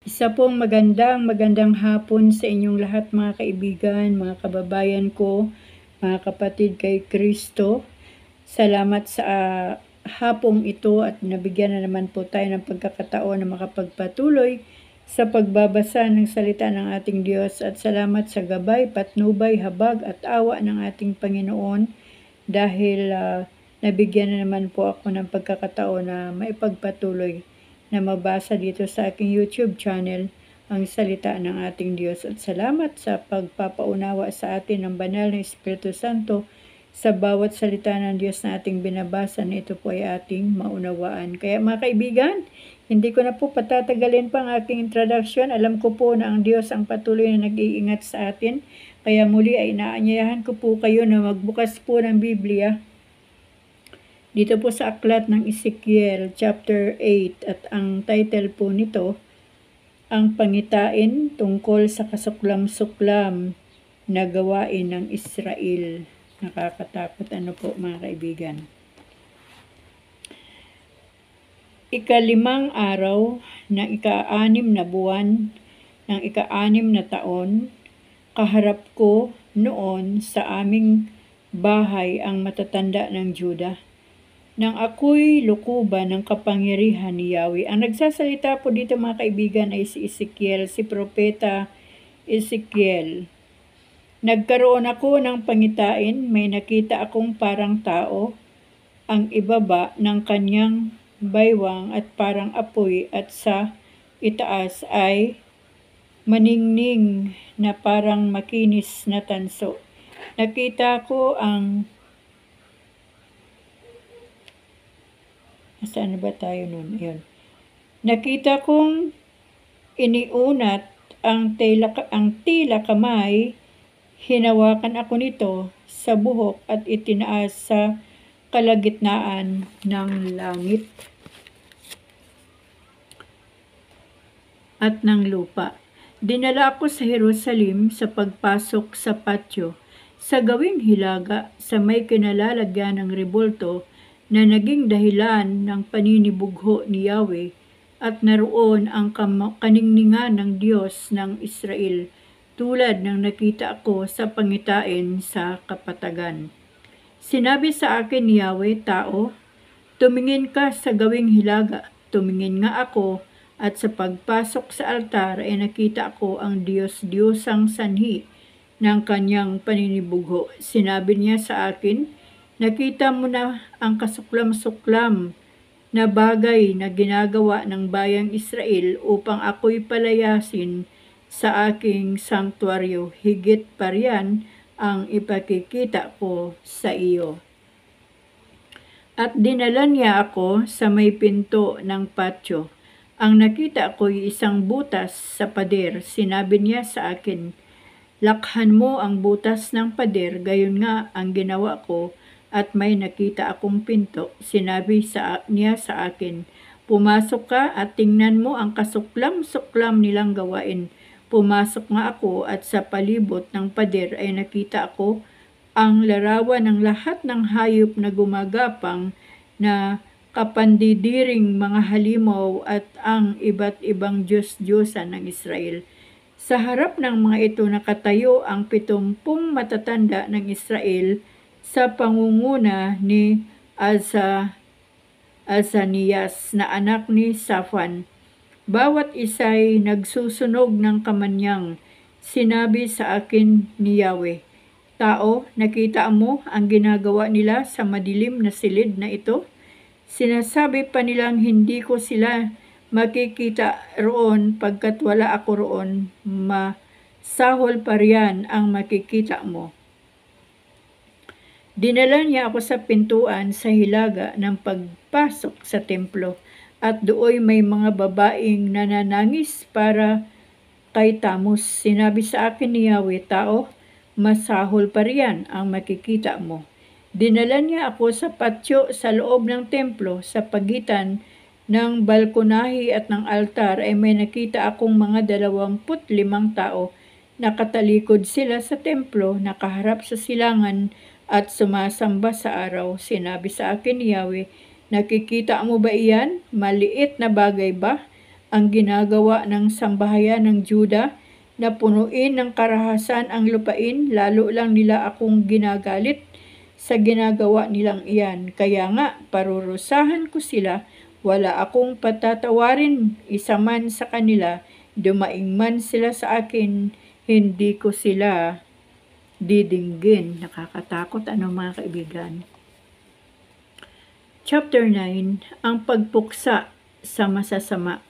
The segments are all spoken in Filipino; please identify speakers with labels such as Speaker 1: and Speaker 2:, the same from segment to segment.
Speaker 1: Isa pong magandang hapon sa inyong lahat mga kaibigan, mga kababayan ko, mga kapatid kay Kristo. Salamat sa hapong ito at nabigyan na naman po tayo ng pagkakataon na makapagpatuloy sa pagbabasa ng salita ng ating Diyos at salamat sa gabay, patnubay, habag at awa ng ating Panginoon dahil nabigyan na naman po ako ng pagkakataon na maipagpatuloy na mabasa dito sa aking YouTube channel ang salita ng ating Diyos. At salamat sa pagpapaunawa sa atin ng banal na Espiritu Santo sa bawat salita ng Diyos na ating binabasa na ito po ay ating maunawaan. Kaya mga kaibigan, hindi ko na po patatagalin pa ang aking introduction. Alam ko po na ang Diyos ang patuloy na nag-iingat sa atin. Kaya muli ay inaanyayahan ko po kayo na magbukas po ng Biblia dito po sa aklat ng Ezekiel chapter 8 at ang title po nito, ang pangitain tungkol sa kasuklam-suklam na gawain ng Israel. Nakakatakot po mga kaibigan. Ika-5 araw ng ika-6 na buwan ng ika-6 na taon, kaharap ko noon sa aming bahay ang matatanda ng Juda. Nang ako'y lukuban ng kapangyarihan ni Yahweh. Ang nagsasalita po dito mga kaibigan ay si Ezekiel, si Propeta Ezekiel. Nagkaroon ako ng pangitain, may nakita akong parang tao, ang ibaba ng kanyang baywang at parang apoy at sa itaas ay maningning na parang makinis na tanso. Nakita ko ang saan ba tayo nun? Yun. Nakita kong iniunat ang tila kamay, hinawakan ako nito sa buhok at itinaas sa kalagitnaan ng langit at ng lupa. Dinala ako sa Jerusalem sa pagpasok sa patio, sa gawing hilaga sa may kinalalagyan ng rebulto na naging dahilan ng paninibugho ni Yahweh at naroon ang kaningningan ng Diyos ng Israel tulad ng nakita ako sa pangitain sa kapatagan. Sinabi sa akin ni Yahweh, tao, tumingin ka sa gawing hilaga. Tumingin nga ako at sa pagpasok sa altar ay nakita ko ang Diyos-Diyosang sanhi ng kanyang paninibugho. Sinabi niya sa akin, nakita mo na ang kasuklam-suklam na bagay na ginagawa ng bayang Israel upang ako'y palayasin sa aking sanktuaryo. Higit pa riyan ang ipakikita ko sa iyo. At dinala niya ako sa may pinto ng patio. Ang nakita ko'y isang butas sa pader. Sinabi niya sa akin, lakhan mo ang butas ng pader, gayon nga ang ginawa ko, at may nakita akong pinto. Sinabi niya sa akin, pumasok ka at tingnan mo ang kasuklam-suklam nilang gawain. Pumasok nga ako at sa palibot ng pader ay nakita ako ang larawan ng lahat ng hayop na gumagapang na kapandidiring mga halimaw at ang iba't ibang Diyos-Diyosan ng Israel. Sa harap ng mga ito nakatayo ang 70 matatanda ng Israel sa pangunguna ni Azanias na anak ni Safan. Bawat isa'y nagsusunog ng kamanyang. Sinabi sa akin ni Yahweh, tao, nakita mo ang ginagawa nila sa madilim na silid na ito? Sinasabi pa nilang hindi ko sila makikita roon pagkat wala ako roon. Masahol pa riyan ang makikita mo. Dinala niya ako sa pintuan sa hilaga ng pagpasok sa templo at dooy may mga babaeng nananangis para kay Tamus. Sinabi sa akin ni Yahweh, tao, masahol pa riyan ang makikita mo. Dinala niya ako sa patio sa loob ng templo sa pagitan ng balkonahe at ng altar ay may nakita akong mga 25 tao. Nakatalikod sila sa templo, nakaharap sa silangan at sumasamba sa araw. Sinabi sa akin ni Yahweh, nakikita mo ba iyan? Maliit na bagay ba? ang ginagawa ng sambahayan ng Juda na punuin ng karahasan ang lupain, lalo lang nila akong ginagalit sa ginagawa nilang iyan. Kaya nga, parurusahan ko sila, wala akong patatawarin isa man sa kanila, dumaing man sila sa akin, hindi ko sila didinggin. Nakakatakot mga kaibigan. Chapter 9, ang pagpuksa sa masasama.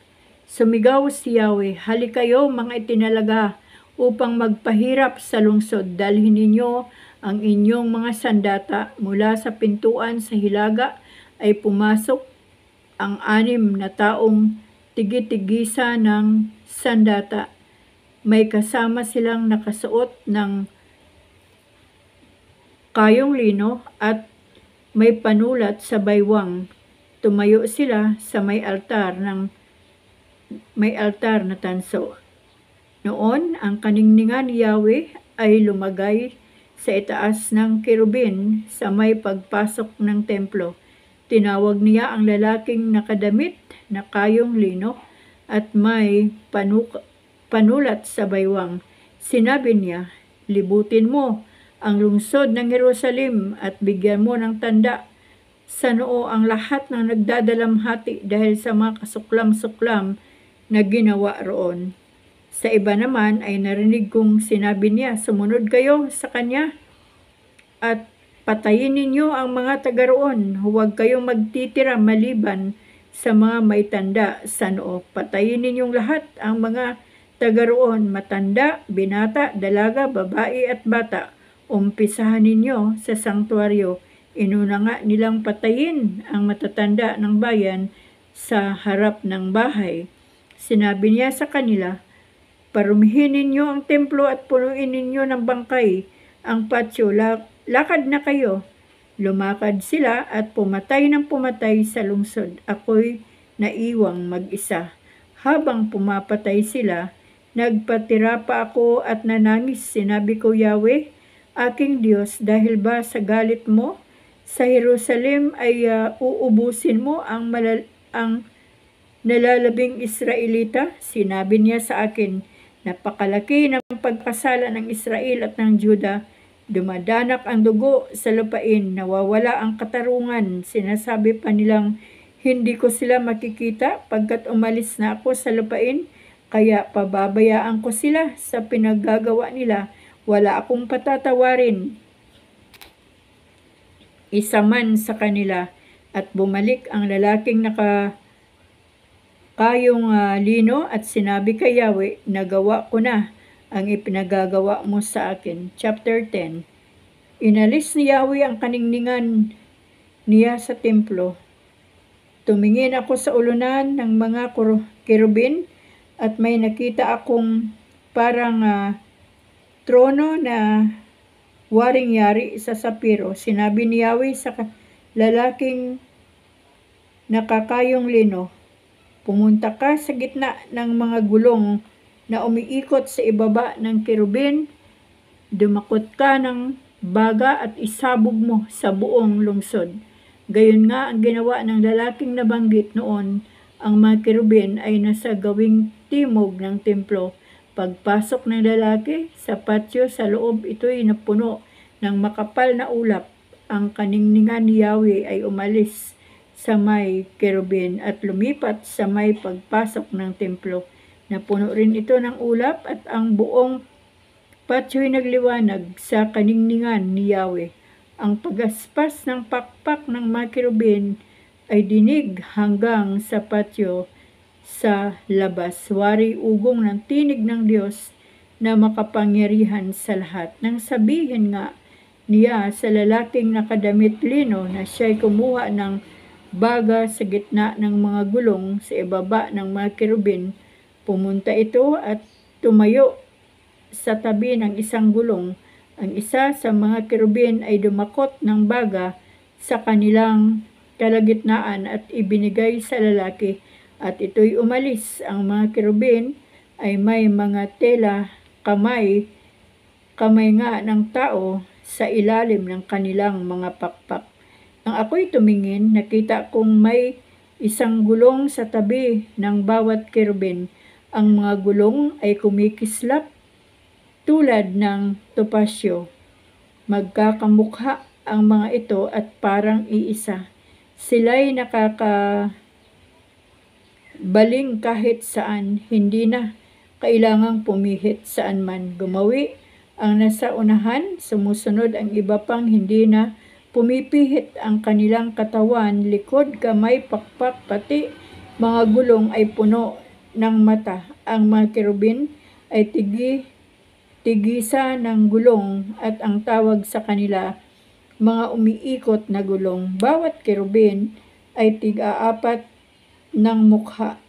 Speaker 1: Sumigaw si Yahweh, halikayo mga itinalaga upang magpahirap sa lungsod. Dalhin ninyo ang inyong mga sandata. Mula sa pintuan sa hilaga ay pumasok ang 6 na taong tigitigisa ng sandata. May kasama silang nakasuot ng kayong lino at may panulat sa baywang. Tumayo sila sa may altar na tanso. Noon, ang kaningningan ni Yahweh ay lumagay sa itaas ng kerubin sa may pagpasok ng templo. Tinawag niya ang lalaking nakadamit na kayong lino at may panulat sa baywang. Sinabi niya, libutin mo ang lungsod ng Jerusalem at bigyan mo ng tanda sa noo ang lahat ng nagdadalamhati dahil sa mga kasuklam-suklam na ginawa roon. Sa iba naman ay narinig kong sinabi niya, sumunod kayo sa kanya at patayin ninyo ang mga taga roon. Huwag kayong magtitira maliban sa mga may tanda sa noo. Patayin ninyong lahat ang mga taga roon, matanda, binata, dalaga, babae at bata. Umpisahan ninyo sa sanktuaryo. Inuna nga nilang patayin ang matatanda ng bayan sa harap ng bahay. Sinabi niya sa kanila, parumihin ninyo ang templo at punuin ninyo ng bangkay ang patio. Lakad na kayo. Lumakad sila at pumatay ng pumatay sa lungsod. Ako'y naiwang mag-isa. Habang pumapatay sila, nagpatira pa ako at nanangis. Sinabi ko, Yahweh, aking Diyos, dahil ba sa galit mo sa Jerusalem ay uubusin mo ang nalalabing Israelita? Sinabi niya sa akin, napakalaki ng pagkasala ng Israel at ng Juda. Dumadanak ang dugo sa lupain, nawawala ang katarungan. Sinasabi pa nilang hindi ko sila makikita pagkat umalis na ako sa lupain, kaya pababayaan ko sila sa pinaggagawa nila. Wala akong patatawarin isa man sa kanila. At bumalik ang lalaking nakakayong lino at sinabi kay Yahweh, nagawa ko na ang ipinagagawa mo sa akin. Chapter 10. Inalis ni Yahweh ang kaningningan niya sa templo. Tumingin ako sa ulunan ng mga kerubin at may nakita akong parang trono na waring-yari sa sapiro. Sinabi ni Yahweh sa lalaking nakakayong lino, pumunta ka sa gitna ng mga gulong na umiikot sa ibaba ng kerubin, dumakot ka ng baga at isabog mo sa buong lungsod. Gayon nga ang ginawa ng lalaking nabanggit noon. Ang mga kerubin ay nasa gawing timog ng templo. Pagpasok ng lalaki sa patio sa loob, ito'y napuno ng makapal na ulap. Ang kaningningan ni Yahweh ay umalis sa may kerubin at lumipat sa may pagpasok ng templo. Napuno rin ito ng ulap at ang buong patio'y nagliwanag sa kaningningan ni Yahweh. Ang pagaspas ng pakpak ng mga kerubin ay dinig hanggang sa patio sa labas. Wari ugong ng tinig ng Diyos na makapangyarihan sa lahat. Nang sabihin nga niya sa lalaking nakadamit lino na siya'y kumuha ng baga sa gitna ng mga gulong sa ibaba ng mga kerubin, pumunta ito at tumayo sa tabi ng isang gulong. Ang isa sa mga kerubin ay dumakot ng baga sa kanilang kalagitnaan at ibinigay sa lalaki. At ito'y umalis. Ang mga kerubin ay may mga tela kamay nga ng tao sa ilalim ng kanilang mga pakpak. Nang ako'y tumingin, nakita kong may isang gulong sa tabi ng bawat kerubin. Ang mga gulong ay kumikislap tulad ng topasyo. Magkakamukha ang mga ito at parang iisa. Sila'y nakakabaling kahit saan, hindi na kailangang pumihit saan man. Gumawi ang nasa unahan, sumusunod ang iba pang hindi na pumipihit ang kanilang katawan, likod, kamay, pakpak, pati mga gulong ay puno ng mata. Ang mga kerubin ay tigisa ng gulong at ang tawag sa kanila mga umiikot na gulong. Bawat kerubin ay tig-aapat ng mukha.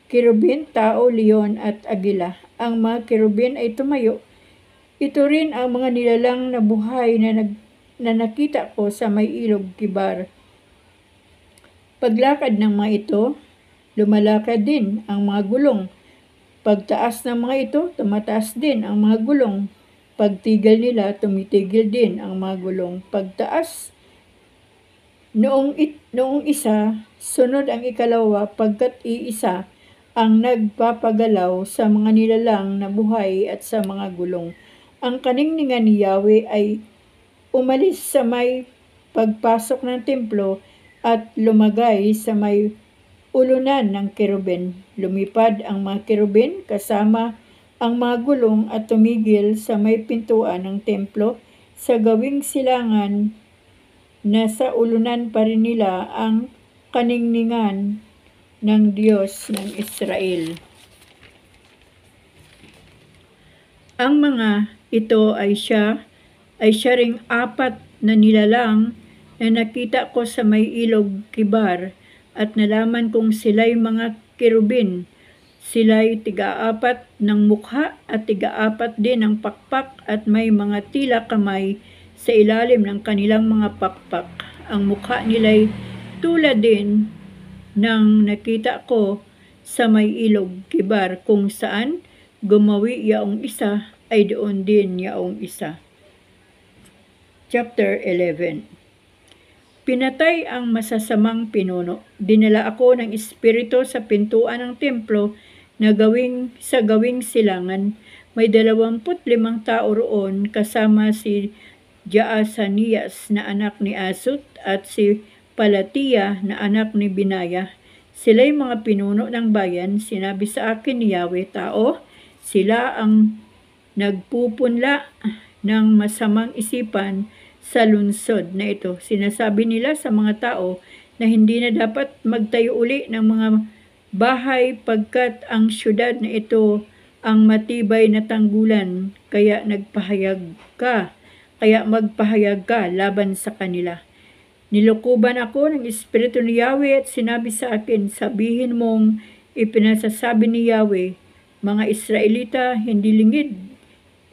Speaker 1: Kerubin, tao, leon at agila. Ang mga kerubin ay tumayo. Ito rin ang mga nilalang na buhay na nakita ko sa may ilog Kibar. Paglakad ng mga ito, lumalakad din ang mga gulong. Pagtaas ng mga ito, tumataas din ang mga gulong. Pagtigil nila, tumitigil din ang mga gulong. Pagtaas noong isa, sunod ang ikalawa, pagkat iisa ang nagpapagalaw sa mga nilalang na buhay at sa mga gulong. Ang kaningningan ni Yahweh ay umalis sa may pagpasok ng templo at lumagay sa may ulunan ng kerubin. Lumipad ang mga kerubin kasama ang mga gulong at tumigil sa may pintuan ng templo. Sa gawing silangan na sa ulunan pa rin nila ang kaningningan ng Diyos ng Israel. Ang mga ito ay siya ring apat na nilalang na nakita ko sa may ilog Kibar at nalaman kong sila'y mga kerubin. Sila'y tiga-apat ng mukha at tiga-apat din ng pakpak at may mga tila kamay sa ilalim ng kanilang mga pakpak. Ang mukha nila'y tulad din ng nakita ko sa may ilog Kibar, kung saan gumawi yaong isa ay doon din yaong isa. Chapter 11. Pinatay ang masasamang pinuno. Dinala ako ng espiritu sa pintuan ng templo na gawing silangan. May 25 tao roon kasama si Jaasanias na anak ni Asut at si Palatiya na anak ni Binaya. Sila'y mga pinuno ng bayan. Sinabi sa akin ni Yahweh, tao, sila ang nagpupunla ng masamang isipan sa lungsod na ito. Sinasabi nila sa mga tao na hindi na dapat magtayo uli ng mga bahay pagkat ang syudad na ito ang matibay na tanggulan, kaya magpahayag ka laban sa kanila. Nilukuban ako ng espiritu ni Yahweh at sinabi sa akin, sabihin mong ipinasasabi ni Yahweh, mga Israelita, hindi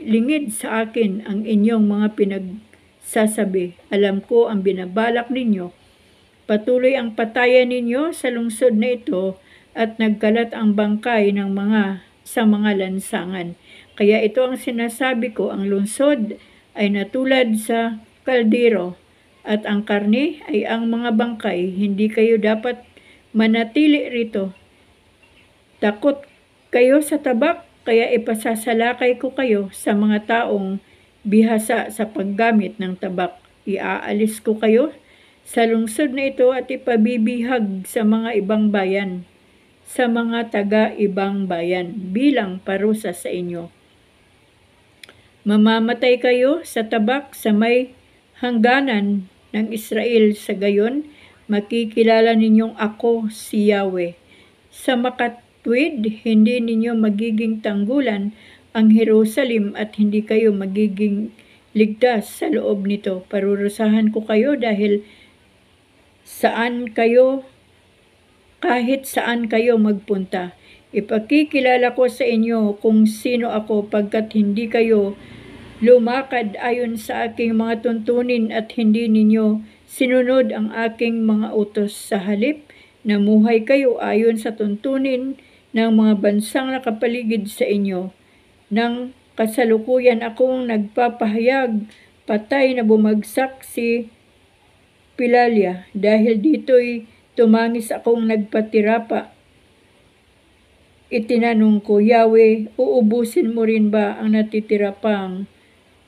Speaker 1: lingid sa akin ang inyong mga pinagsasabi. Alam ko ang binabalak ninyo. Patuloy ang patayan ninyo sa lungsod na ito at nagkalat ang bangkay sa mga lansangan. Kaya ito ang sinasabi ko, ang lungsod ay natulad sa kaldero at ang karne ay ang mga bangkay. Hindi kayo dapat manatili rito. Takot kayo sa tabak, kaya ipasasalakay ko kayo sa mga taong bihasa sa paggamit ng tabak. Iaalis ko kayo sa lungsod na ito at ipabibihag sa mga ibang bayan, sa mga taga-ibang bayan, bilang parusa sa inyo. Mamamatay kayo sa tabak sa may hangganan ng Israel. Sa gayon, makikilala ninyong ako si Yahweh. Sa makatwid, hindi ninyo magiging tanggulan ang Jerusalem at hindi kayo magiging ligtas sa loob nito. Parurusahan ko kayo dahil kahit saan kayo magpunta. Ipakikilala ko sa inyo kung sino ako pagkat hindi kayo lumakad ayon sa aking mga tuntunin at hindi ninyo sinunod ang aking mga utos. Sa halip, namuhay kayo ayon sa tuntunin ng mga bansang nakapaligid sa inyo. Nang kasalukuyan akong nagpapahayag, patay na bumagsak si Pilalia. Dahil dito'y Tumangis akong nagpatira pa. Itinanong ko, Yahweh, uubusin mo rin ba ang natitira pang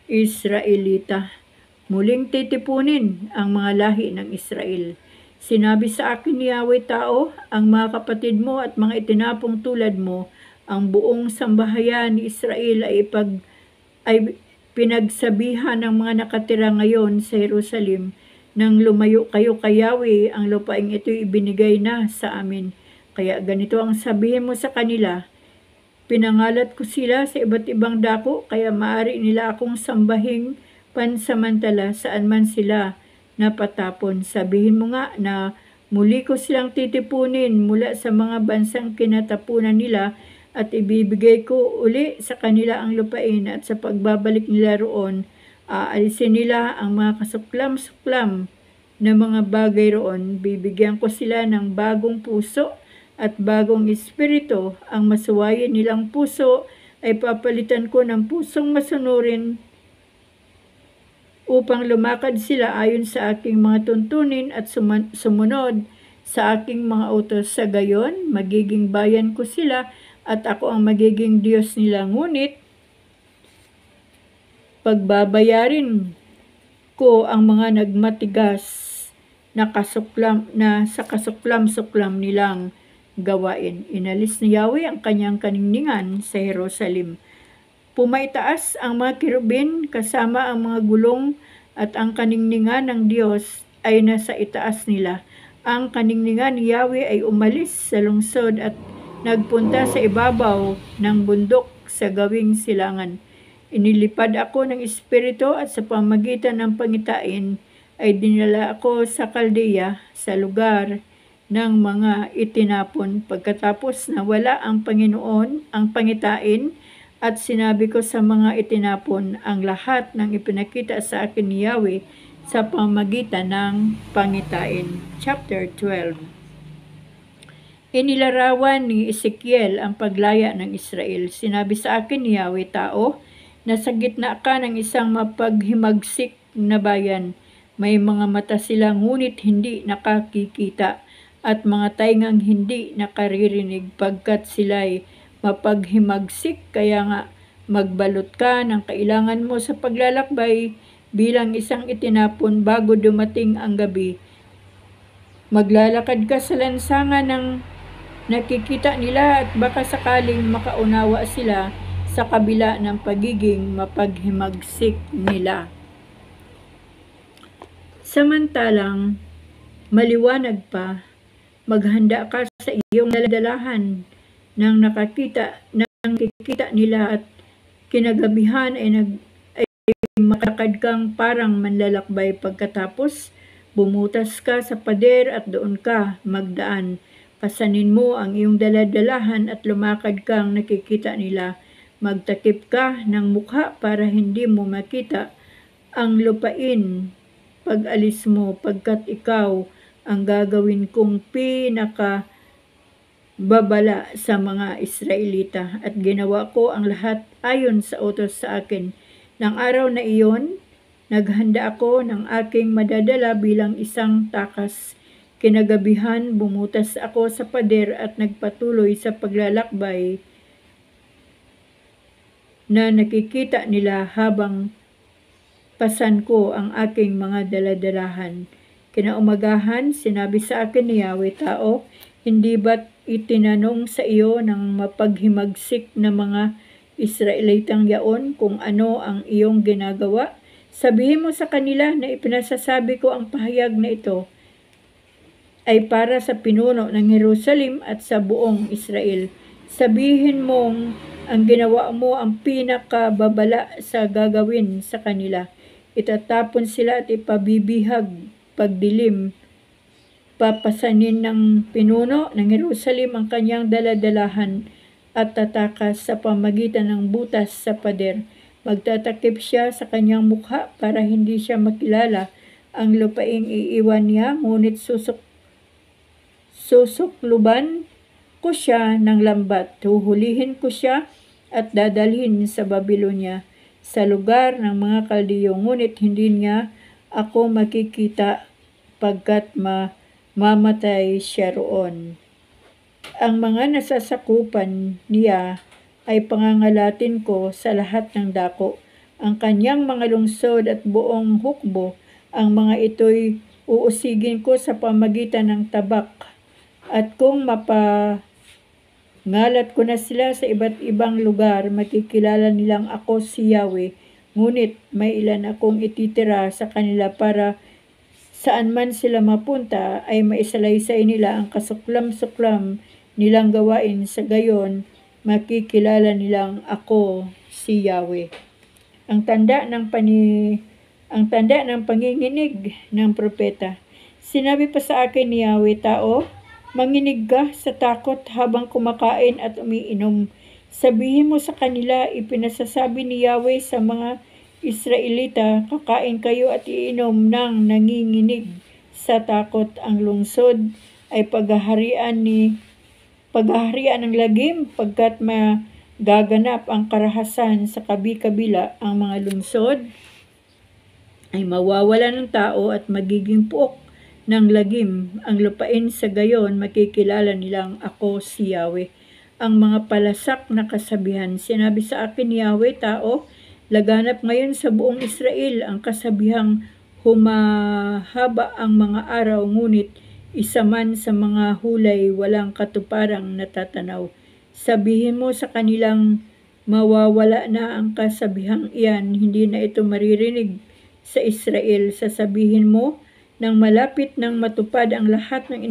Speaker 1: Israelita? Muling titipunin ang mga lahi ng Israel. Sinabi sa akin ni Yahweh, tao, ang mga kapatid mo at mga itinapong tulad mo, ang buong sambahayan ni Israel ay pinagsabihan ng mga nakatira ngayon sa Jerusalem, nang lumayo kayo kay Yahweh, ang lupaing ito ibinigay na sa amin. Kaya ganito ang sabihin mo sa kanila, pinangalat ko sila sa iba't ibang dako, kaya maaari nila akong sambahing pansamantala saan man sila napatapon. Sabihin mo nga na muli ko silang titipunin mula sa mga bansang kinatapunan nila at ibibigay ko uli sa kanila ang lupain, at sa pagbabalik nila roon, aalisin nila ang mga kasuklam-suklam na mga bagay roon. Bibigyan ko sila ng bagong puso at bagong espiritu. Ang masuwayin nilang puso ay papalitan ko ng pusong masunurin upang lumakad sila ayon sa aking mga tuntunin at sumunod sa aking mga utos. Sa gayon, magiging bayan ko sila at ako ang magiging Diyos nila. Ngunit, pagbabayarin ko ang mga nagmatigas na sa kasuklam-suklam nilang gawain. Inalis ni Yahweh ang kanyang kaningningan sa Jerusalem. Pumaitaas ang mga kirubin kasama ang mga gulong, at ang kaningningan ng Diyos ay nasa itaas nila. Ang kaningningan ni Yahweh ay umalis sa lungsod at nagpunta sa ibabaw ng bundok sa gawing silangan. Inilipad ako ng espiritu, at sa pamagitan ng pangitain ay dinala ako sa Kaldea, sa lugar ng mga itinapon. Pagkatapos na wala ang Panginoon, ang pangitain, at sinabi ko sa mga itinapon ang lahat ng ipinakita sa akin ni Yahweh sa pamagitan ng pangitain. Chapter 12. Inilarawan ni Ezekiel ang paglaya ng Israel. Sinabi sa akin ni Yahweh, tao, nasa gitna ka ng isang mapaghimagsik na bayan. May mga mata sila ngunit hindi nakakikita, at mga taingang hindi nakaririnig, pagkat sila'y mapaghimagsik. Kaya nga, magbalot ka ng kailangan mo sa paglalakbay bilang isang itinapon bago dumating ang gabi. Maglalakad ka sa lansangan ng nakikita nila, at baka sakaling makaunawa sila sa kabila ng pagiging mapaghimagsik nila. Samantalang maliwanag pa, maghanda ka sa iyong daladalahan ng nakikita nila, at kinagabihan ay makalakad kang parang manlalakbay. Pagkatapos, bumutas ka sa pader at doon ka magdaan. Pasanin mo ang iyong daladalahan at lumakad kang nakikita nila. Magtakip ka ng mukha para hindi mo makita ang lupain pag-alis mo, pagkat ikaw ang gagawin kong babala sa mga Israelita, at ginawa ko ang lahat ayon sa utos sa akin. Nang araw na iyon, naghanda ako ng aking madadala bilang isang takas. Kinagabihan, bumutas ako sa pader at nagpatuloy sa paglalakbay na nakikita nila habang pasan ko ang aking mga daladalahan. Kinaumagahan, sinabi sa akin ni Yahweh, tao, hindi ba't itinanong sa iyo ng mapaghimagsik na mga Israelitang yaon kung ano ang iyong ginagawa? Sabihin mo sa kanila na ipinasasabi ko ang pahayag na ito ay para sa pinuno ng Jerusalem at sa buong Israel. Sabihin mong ang ginawa mo ang pinakababala sa gagawin sa kanila. Itatapon sila at ipabibihag pagdilim. Papasanin ng pinuno ng Jerusalem ang kanyang daladalahan at tatakas sa pamagitan ng butas sa pader. Magtatakip siya sa kanyang mukha para hindi siya makilala. Ang lupaing iiwan niya, ngunit susukluban ko siya ng lambat. Huhulihin ko siya at dadalhin sa Babylonia, sa lugar ng mga Kaldiyo, ngunit hindi niya ako makikita, pagkat mamatay siya roon. Ang mga nasasakupan niya ay pangangalatin ko sa lahat ng dako. Ang kanyang mga lungsod at buong hukbo, ang mga ito'y uusigin ko sa pamagitan ng tabak. At kung mapangalat ko na sila sa iba't ibang lugar, makikilala nilang ako si Yahweh. Ngunit may ilan akong ititira sa kanila para saan man sila mapunta ay maisalaysay nila ang kasuklam-suklam nilang gawain. Sa gayon, makikilala nilang ako si Yahweh. Ang tanda ng panginginig ng propeta. Sinabi pa sa akin ni Yahweh, tao, manginig ka sa takot habang kumakain at umiinom. Sabihin mo sa kanila, ipinasasabi ni Yahweh sa mga Israelita, kakain kayo at iinom ng nanginginig sa takot. Ang lungsod ay paghaharian ng lagim pagkat magaganap ang karahasan sa kabi-kabila. Ang mga lungsod ay mawawala ng tao at magiging puok ng lagim. Ang lupain sa gayon, makikilala nilang ako si Yahweh. Ang mga palasak na kasabihan. Sinabi sa akin ni Yahweh, tao, laganap ngayon sa buong Israel ang kasabihang humahaba ang mga araw, ngunit isa man sa mga hulay walang katuparang natatanaw. Sabihin mo sa kanilang mawawala na ang kasabihang iyan, hindi na ito maririnig sa Israel. Sasabihin mo nang malapit nang matupad ang lahat ng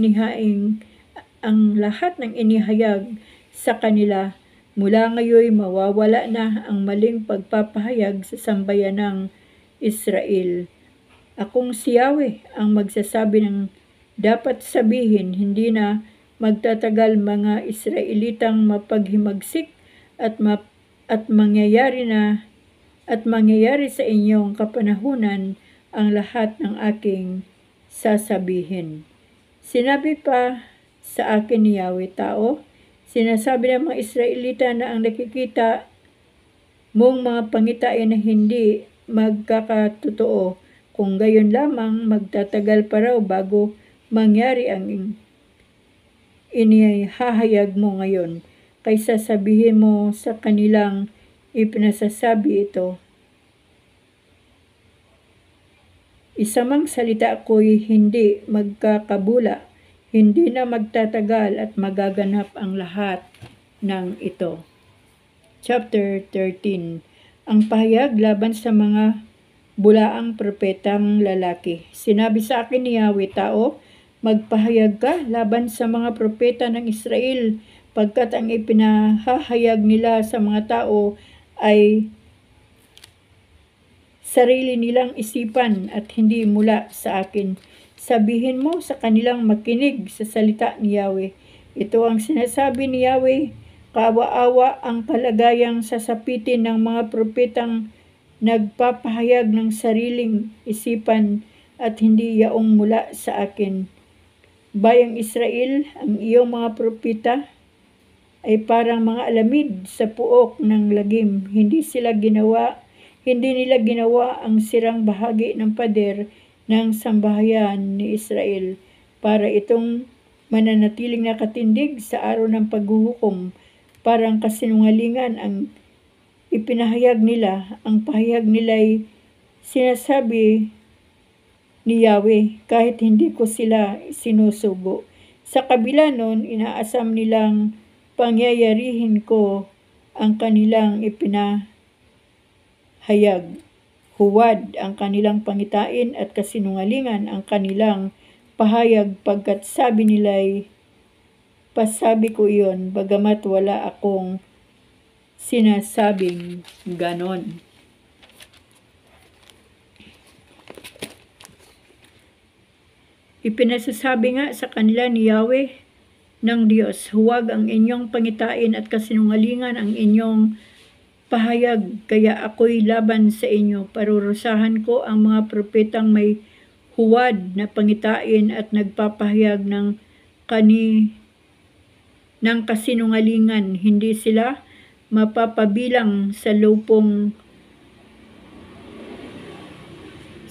Speaker 1: inihayag sa kanila. Mula ngayon mawawala na ang maling pagpapahayag sa sambayan ng Israel. Akong si Yahweh ang magsasabi ng dapat sabihin, hindi na magtatagal mga Israelitang mapaghimagsik at mangyayari sa inyong kapanahunan ang lahat ng aking sasabihin. Sinabi pa sa akin ni Yahweh, tao, sinasabi ng mga Israelita na ang nakikita mong mga pangitain na hindi magkakatotoo. Kung gayon lamang, magtatagal pa raw bago mangyari ang inihahayag mo ngayon. Kaysa sabihin mo sa kanilang ipinasasabi ito. Isa mang salita ko'y hindi magkakabula, hindi na magtatagal at magaganap ang lahat ng ito. Chapter 13. Ang pahayag laban sa mga bulaang propetang lalaki. Sinabi sa akin ni Yahweh, tao, magpahayag ka laban sa mga propeta ng Israel, pagkat ang ipinahahayag nila sa mga tao ay sarili nilang isipan at hindi mula sa akin. Sabihin mo sa kanilang makinig sa salita ni Yahweh. Ito ang sinasabi ni Yahweh, kaawa-awa ang kalagayang sasapitin ng mga propetang nagpapahayag ng sariling isipan at hindi yaong mula sa akin. Bayang Israel, ang iyong mga propeta ay parang mga alamid sa puok ng lagim. Hindi nila ginawa ang sirang bahagi ng pader ng sambahayan ni Israel para itong mananatiling nakatindig sa araw ng paghuhukom. Parang kasinungalingan ang ipinahayag nila. Ang pahayag nila'y sinasabi ni Yahweh kahit hindi ko sila sinusugo. Sa kabila nun, inaasam nilang pangyayarihin ko ang kanilang ipinahayag. Huwad ang kanilang pangitain at kasinungalingan ang kanilang pahayag, pagkat sabi nila'y pasabi ko iyon, bagamat wala akong sinasabing ganon. Ipinasasabi nga sa kanila ni Yahweh ng Diyos, huwag ang inyong pangitain at kasinungalingan ang inyong pahayag, kaya ako'y laban sa inyo. Parurusahan ko ang mga propetang may huwad na pangitain at nagpapahayag ng kasinungalingan. Hindi sila mapapabilang sa lupong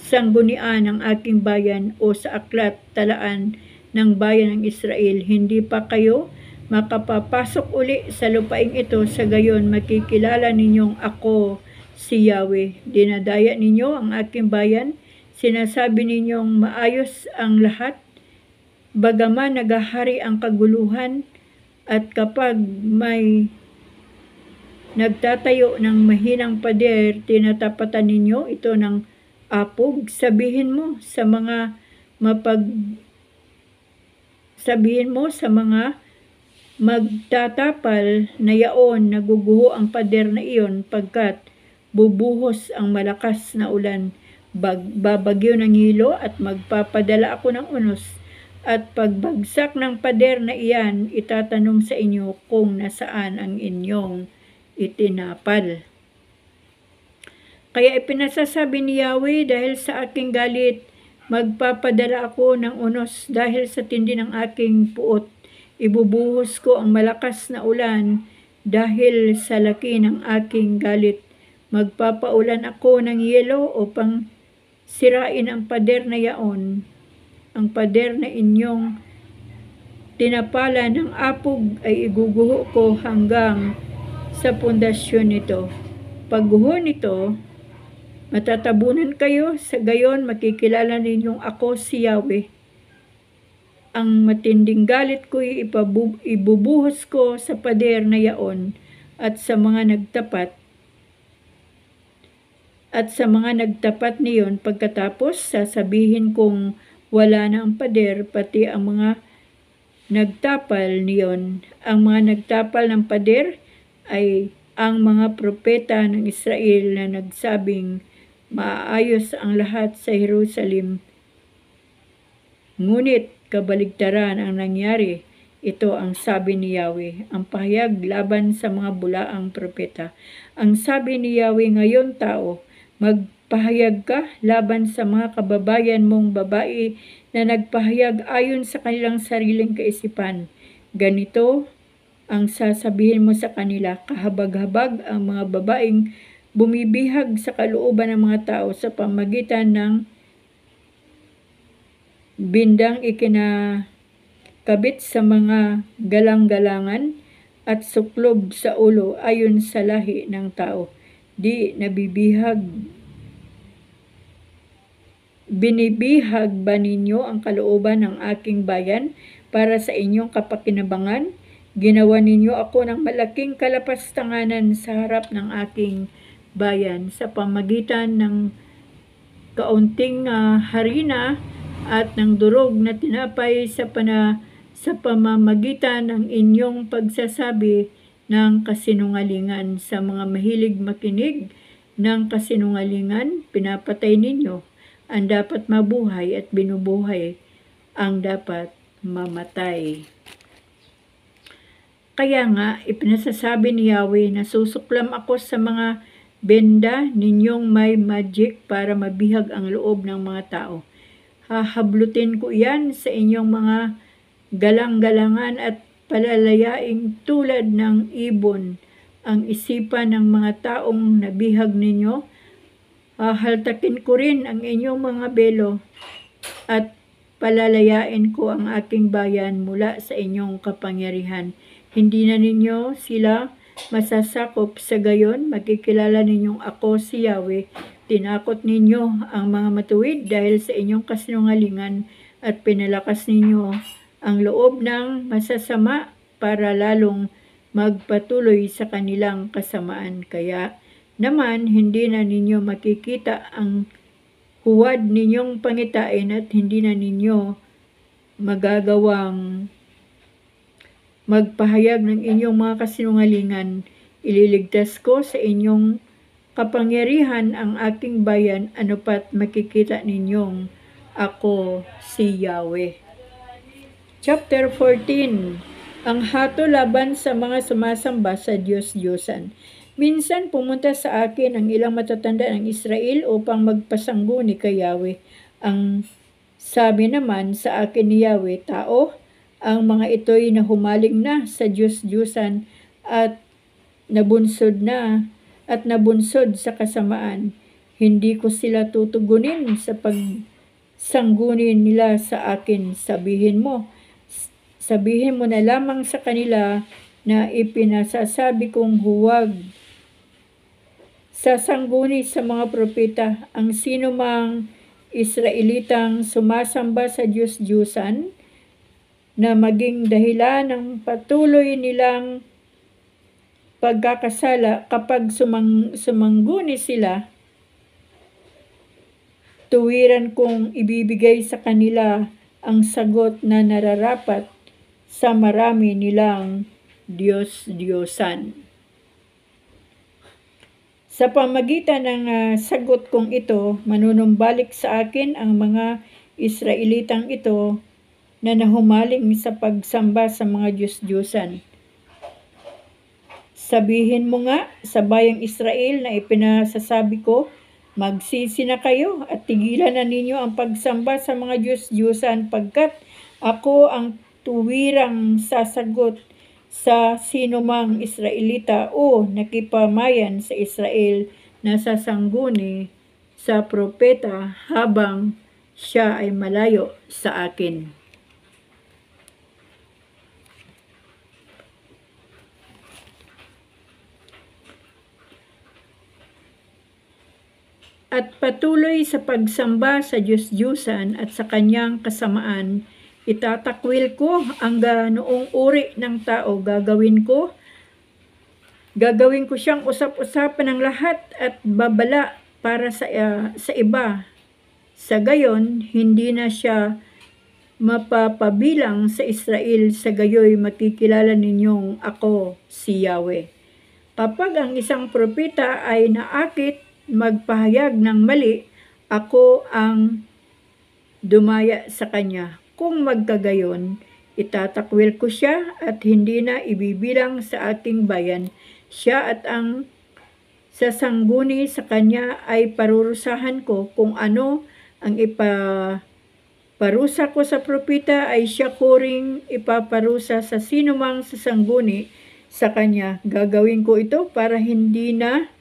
Speaker 1: sanggunian ng aking bayan o sa aklat talaan ng bayan ng Israel. Hindi pa kayo makapapasok uli sa lupaing ito, sa gayon makikilala ninyong ako si Yahweh. Dinadaya ninyo ang aking bayan, sinasabi ninyong maayos ang lahat, bagaman nagahari ang kaguluhan, at kapag may nagtatayo ng mahinang pader, tinatapatan ninyo ito ng apog. Sabihin mo sa mga magtatapal na yaon, naguguho ang pader na iyon, pagkat bubuhos ang malakas na ulan, babagyo ng hilo, at magpapadala ako ng unos, at pagbagsak ng pader na iyan, itatanong sa inyo kung nasaan ang inyong itinapal. Kaya ipinasasabi ni Yahweh, dahil sa aking galit, magpapadala ako ng unos, dahil sa tindi ng aking puot, ibubuhos ko ang malakas na ulan, dahil sa laki ng aking galit. Magpapaulan ako ng yelo upang sirain ang pader na yaon, ang pader na inyong tinapala ng apog ay iguguho ko hanggang sa pundasyon nito. Pagguho nito, matatabunan kayo, sa gayon makikilala ninyong ako si Yahweh. Ang matinding galit ko ibubuhos ko sa pader na yaon at sa mga nagtapat niyon. Pagkatapos, sasabihin kong wala na ang pader, pati ang mga nagtapal niyon. Ang mga nagtapal ng pader ay ang mga propeta ng Israel na nagsabing maayos ang lahat sa Jerusalem. Ngunit kabaligtaran ang nangyari. Ito ang sabi ni Yahweh, ang pahayag laban sa mga bulaang propeta. Ang sabi ni Yahweh, ngayon tao, magpahayag ka laban sa mga kababayan mong babae na nagpahayag ayon sa kanilang sariling kaisipan. Ganito ang sasabihin mo sa kanila, kahabag-habag ang mga babaeng bumibihag sa kalooban ng mga tao sa pamagitan ng bindang ikinakabit sa mga galang-galangan at suklob sa ulo ayon sa lahi ng tao. Binibihag ba ninyo ang kalooban ng aking bayan para sa inyong kapakinabangan? Ginawa ninyo ako ng malaking kalapastanganan sa harap ng aking bayan sa pamagitan ng kaunting harina at ng durog na tinapay sa pamamagitan ng inyong pagsasabi ng kasinungalingan. Sa mga mahilig makinig ng kasinungalingan, pinapatay ninyo ang dapat mabuhay at binubuhay ang dapat mamatay. Kaya nga, ipinasasabi ni Yahweh na susuklam ako sa mga benda ninyong may magic para mabihag ang loob ng mga tao. Hahablutin ko iyan sa inyong mga galang-galangan at palalayaing tulad ng ibon ang isipan ng mga taong nabihag ninyo. Hahaltakin ko rin ang inyong mga belo at palalayain ko ang aking bayan mula sa inyong kapangyarihan. Hindi na ninyo sila masasakop, sa gayon makikilala ninyong ako si Yahweh. Tinakot ninyo ang mga matuwid dahil sa inyong kasinungalingan at pinalakas ninyo ang loob ng masasama para lalong magpatuloy sa kanilang kasamaan. Kaya naman hindi na ninyo makikita ang huwad ninyong pangitain at hindi na ninyo magagawang magpahayag ng inyong mga kasinungalingan. Ililigtas ko sa inyong kapangyarihan ang aking bayan, ano pat makikita ninyong ako si Yahweh. Chapter 14. Ang hato laban sa mga sumasamba sa Diyos-Diyosan. Minsan pumunta sa akin ang ilang matatanda ng Israel upang magpasangguni kay Yahweh. Ang sabi naman sa akin ni Yahweh, tao, ang mga ito'y nahumaling na sa Diyos-Diyusan at nabunsod sa kasamaan. Hindi ko sila tutugunin sanggunin nila sa akin. Sabihin mo na lamang sa kanila na ipinasasabi kong huwag sasangguni sa mga propeta ang sinumang Israelitang sumasamba sa Diyos-Diyusan na maging dahilan ng patuloy nilang pagkakasala. Kapag sumangguni sila, tuwiran kong ibibigay sa kanila ang sagot na nararapat sa marami nilang Diyos-Diyosan. Sa pamagitan ng sagot kong ito, manunumbalik sa akin ang mga Israelitang ito na nahumaling sa pagsamba sa mga Diyos-Diyosan. Sabihin mo nga sa bayang Israel na ipinasasabi ko, magsisi na kayo at tigilan na ninyo ang pagsamba sa mga Diyos-Diyosan pagkat ako ang tuwirang sasagot sa sinumang Israelita o nakipamayan sa Israel na sasangguni sa propeta habang siya ay malayo sa akin. At patuloy sa pagsamba sa Diyos-Diyusan at sa kanyang kasamaan, itatakwil ko ang ganoong uri ng tao. Gagawin ko siyang usap-usapan ng lahat at babala para sa iba. Sa gayon, hindi na siya mapapabilang sa Israel. Sa gayoy, makikilala ninyong ako si Yahweh. Kapag ang isang propeta ay naakit magpahayag ng mali, ako ang dumaya sa kanya. Kung magkagayon, itatakwil ko siya at hindi na ibibilang sa aking bayan. Siya at ang sasangguni sa kanya ay parurusahan ko. Kung ano ang ipaparusa ko sa propeta ay siya ko ring ipaparusa sa sinumang sasangguni sa kanya. Gagawin ko ito para hindi na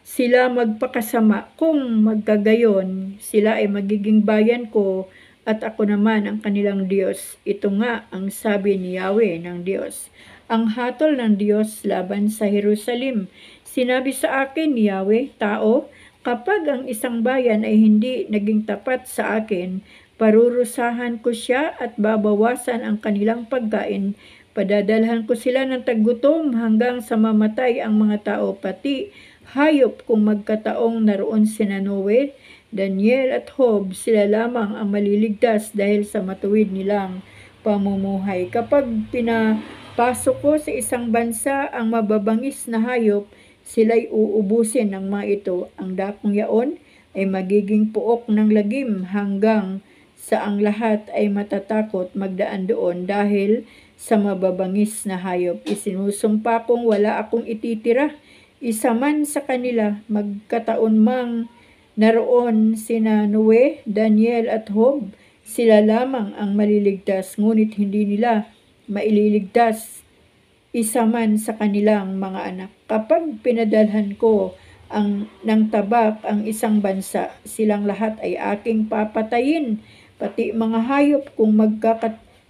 Speaker 1: sila magpakasama. Kung magkagayon, sila ay magiging bayan ko at ako naman ang kanilang Diyos. Ito nga ang sabi ni Yahweh ng Diyos. Ang hatol ng Diyos laban sa Jerusalem. Sinabi sa akin ni Yahweh, tao, kapag ang isang bayan ay hindi naging tapat sa akin, parurusahan ko siya at babawasan ang kanilang pagkain. Padadalhan ko sila ng taggutom hanggang sa mamatay ang mga tao, pati hayop. Kung magkataong naroon sina Noe, Daniel at Job, sila lamang ang maliligtas dahil sa matuwid nilang pamumuhay. Kapag pinapasok ko sa isang bansa ang mababangis na hayop, sila'y uubusin ng mga ito. Ang dakong yaon ay magiging puok ng lagim hanggang sa ang lahat ay matatakot magdaan doon dahil sa mababangis na hayop. Isinusumpa kong wala akong ititira isa man sa kanila. Magkataon mang naroon sina Noe, Daniel at Job, sila lamang ang maliligtas, ngunit hindi nila maililigtas isa man sa kanilang mga anak. Kapag pinadalhan ko ng tabak ang isang bansa, silang lahat ay aking papatayin, pati mga hayop. Kung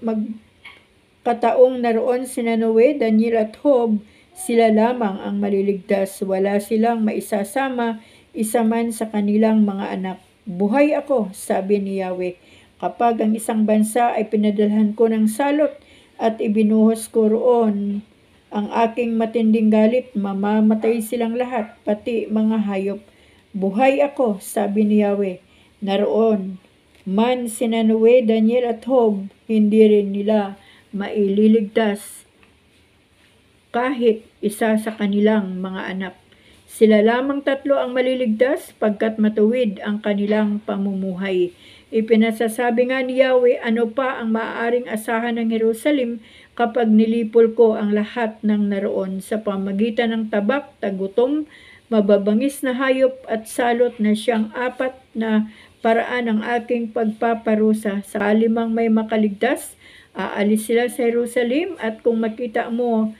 Speaker 1: magkataong naroon sina Noe, Daniel at Job, sila lamang ang maliligtas. Wala silang maisasama isa man sa kanilang mga anak. Buhay ako, sabi ni Yahweh. Kapag ang isang bansa ay pinadalhan ko ng salot at ibinuhos ko roon ang aking matinding galit, mamamatay silang lahat, pati mga hayop. Buhay ako, sabi ni Yahweh. Naroon man sina Noe, Daniel at Job, hindi rin nila maililigtas kahit isa sa kanilang mga anak. Sila lamang tatlo ang maliligtas pagkat matuwid ang kanilang pamumuhay. Ipinasasabi nga ni Yahweh, ano pa ang maaaring asahan ng Jerusalem kapag nilipol ko ang lahat ng naroon sa pamagitan ng tabak, tagutom, mababangis na hayop at salot na siyang apat na paraan ng aking pagpaparusa. Sa limang may makaligtas, aalis sila sa Jerusalem at kung makita mo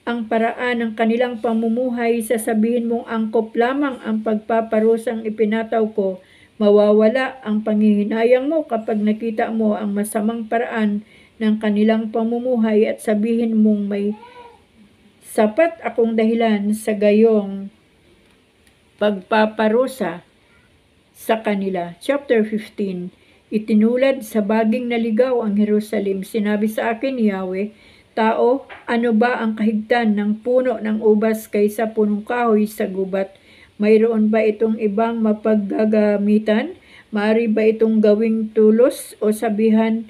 Speaker 1: ang paraan ng kanilang pamumuhay, sasabihin mong angkop lamang ang pagpaparusang ipinataw ko Mawawala ang panghihinayang mo kapag nakita mo ang masamang paraan ng kanilang pamumuhay at sabihin mong may sapat akong dahilan sa gayong pagpaparusa sa kanila. Chapter 15. Itinulad sa baging naligaw ang Jerusalem. Sinabi sa akin ni Yahweh, tao, ano ba ang kahigtan ng puno ng ubas kaysa punong kahoy sa gubat? Mayroon ba itong ibang mapaggagamitan? Maari ba itong gawing tulos o sabitan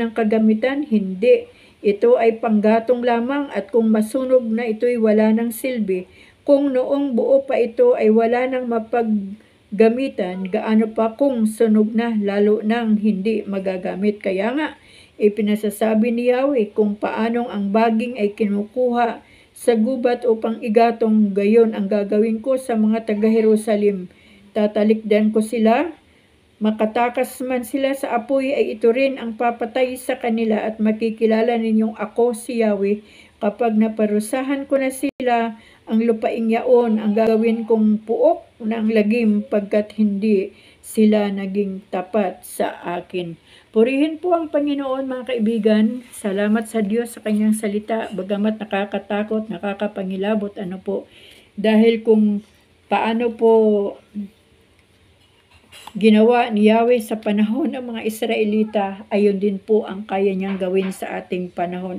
Speaker 1: ng kagamitan? Hindi. Ito ay panggatong lamang at kung masunog na ito'y wala ng silbi. Kung noong buo pa ito ay wala ng mapaggamitan, gaano pa kung sunog na, lalo nang hindi magagamit. Kaya nga, ipinasasabi ni Yahweh kung paanong ang baging ay kinukuha sa gubat upang igatong, gayon ang gagawin ko sa mga taga-Jerusalem. Tatalikdan ko sila, makatakas man sila sa apoy ay ito rin ang papatay sa kanila at makikilala ninyong ako si Yahweh kapag naparusahan ko na sila. Ang lupaing yaon ang gagawin kong puok ng lagim pagkat hindi sila naging tapat sa akin. Purihin po ang Panginoon mga kaibigan. Salamat sa Diyos sa kanyang salita, bagamat nakakatakot, nakakapangilabot, dahil kung paano po ginawa ni Yahweh sa panahon ng mga Israelita, ayon din po ang kaya niyang gawin sa ating panahon.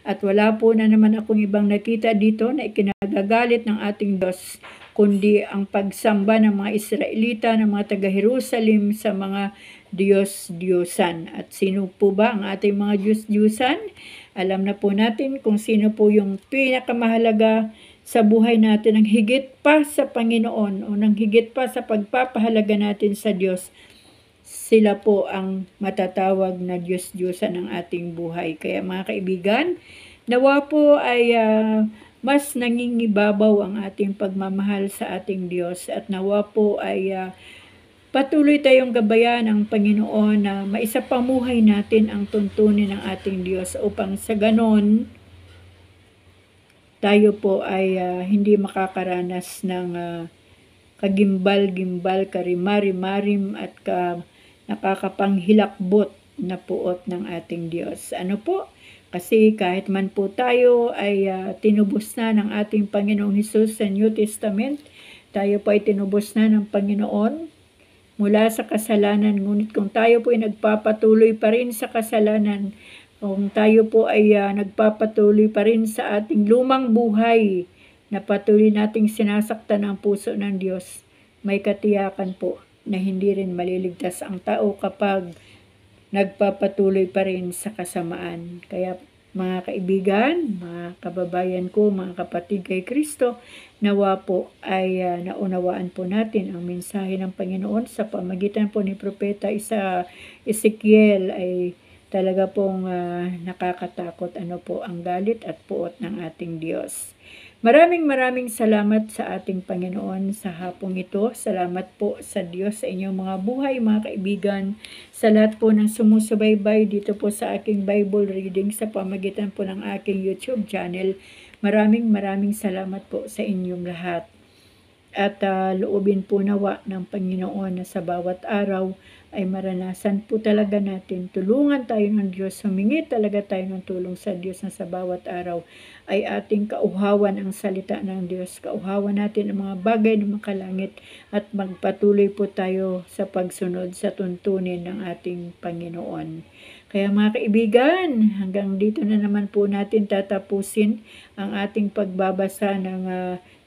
Speaker 1: At wala po na naman akong ibang nakita dito na ikinagagalit ng ating Diyos, kundi ang pagsamba ng mga Israelita, ng mga taga-Jerusalem sa mga Diyos-Diyosan. At sino po ba ang ating mga Diyos-Diyosan? Alam na po natin kung sino po yung pinakamahalaga sa buhay natin, ang higit pa sa Panginoon o nang higit pa sa pagpapahalaga natin sa Diyos. Sila po ang matatawag na Diyos-Diyosan ng ating buhay. Kaya mga kaibigan, nawa po ay mas nangingibabaw ang ating pagmamahal sa ating Diyos at nawa po ay patuloy tayong gabayan ng Panginoon na maisapamuhay natin ang tuntunin ng ating Diyos upang sa ganon tayo po ay hindi makakaranas ng kagimbal-gimbal, karimari-marim at nakakapanghilakbot na puot ng ating Diyos. Kasi kahit man po tayo ay tinubos na ng ating Panginoong Hesus sa New Testament, tayo po ay tinubos na ng Panginoon mula sa kasalanan. Ngunit kung tayo po ay nagpapatuloy pa rin sa kasalanan, kung tayo po ay nagpapatuloy pa rin sa ating lumang buhay na patuloy nating sinasaktan ang puso ng Diyos, may katiyakan po na hindi rin maliligtas ang tao kapag nagpapatuloy pa rin sa kasamaan. Kaya mga kaibigan, mga kababayan ko, mga kapatid kay Kristo, nawa po ay naunawaan po natin ang mensahe ng Panginoon sa pamagitan po ni Propeta Ezekiel ay talaga pong nakakatakot ang galit at puot ng ating Diyos. Maraming salamat sa ating Panginoon sa hapong ito. Salamat po sa Diyos sa inyong mga buhay, mga kaibigan. Sa lahat po ng sumusubaybay dito po sa aking Bible reading sa pamagitan po ng aking YouTube channel. Maraming salamat po sa inyong lahat. At loobin po nawa ng Panginoon na sa bawat araw ay maranasan po talaga natin. Tulungan tayo ng Diyos. Humingi talaga tayo ng tulong sa Diyos na sa bawat araw ay ating kauhawan ang salita ng Diyos. Kauhawan natin ang mga bagay ng makalangit at magpatuloy po tayo sa pagsunod sa tuntunin ng ating Panginoon. Kaya mga kaibigan, hanggang dito na naman po natin tatapusin ang ating pagbabasa ng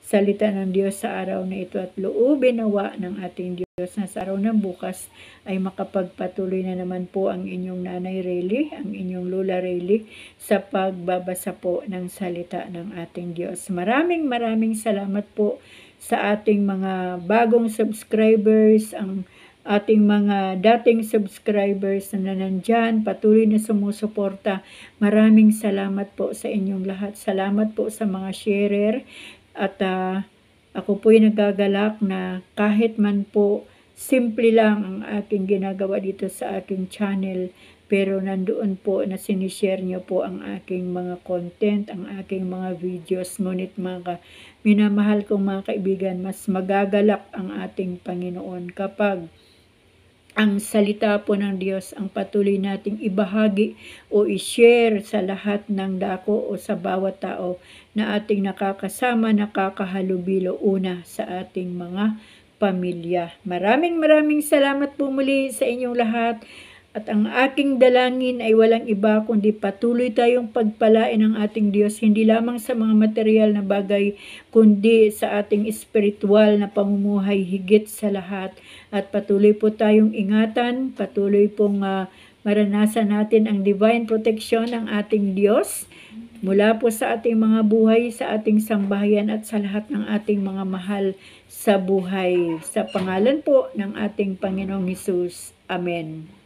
Speaker 1: salita ng Diyos sa araw na ito at loobin nawa ng ating Diyos na sa araw ng bukas ay makapagpatuloy na naman po ang inyong Nanay Rayleigh, ang inyong Lola Rayleigh sa pagbabasa po ng salita ng ating Diyos. Maraming salamat po sa ating mga bagong subscribers, ang ating mga dating subscribers na nandyan, patuloy na sumusuporta. Maraming salamat po sa inyong lahat. Salamat po sa mga sharer. At ako po'y nagagalak na kahit man po simple lang ang aking ginagawa dito sa aking channel, pero nandoon po na sinishare niyo po ang aking mga content, ang aking mga videos. Ngunit minamahal kong mga kaibigan, mas magagalak ang ating Panginoon kapag ang salita po ng Diyos ang patuloy nating ibahagi o i-share sa lahat ng dako o sa bawat tao na ating nakakasama, nakakahalubilo una sa ating mga pamilya. Maraming salamat po muli sa inyong lahat. At ang aking dalangin ay walang iba kundi patuloy tayong pagpalain ng ating Diyos, hindi lamang sa mga material na bagay, kundi sa ating espiritual na pamumuhay higit sa lahat. At patuloy po tayong ingatan, patuloy pong maranasan natin ang divine protection ng ating Diyos mula po sa ating mga buhay, sa ating sambahayan at sa lahat ng ating mga mahal sa buhay. Sa pangalan po ng ating Panginoong Hesus. Amen.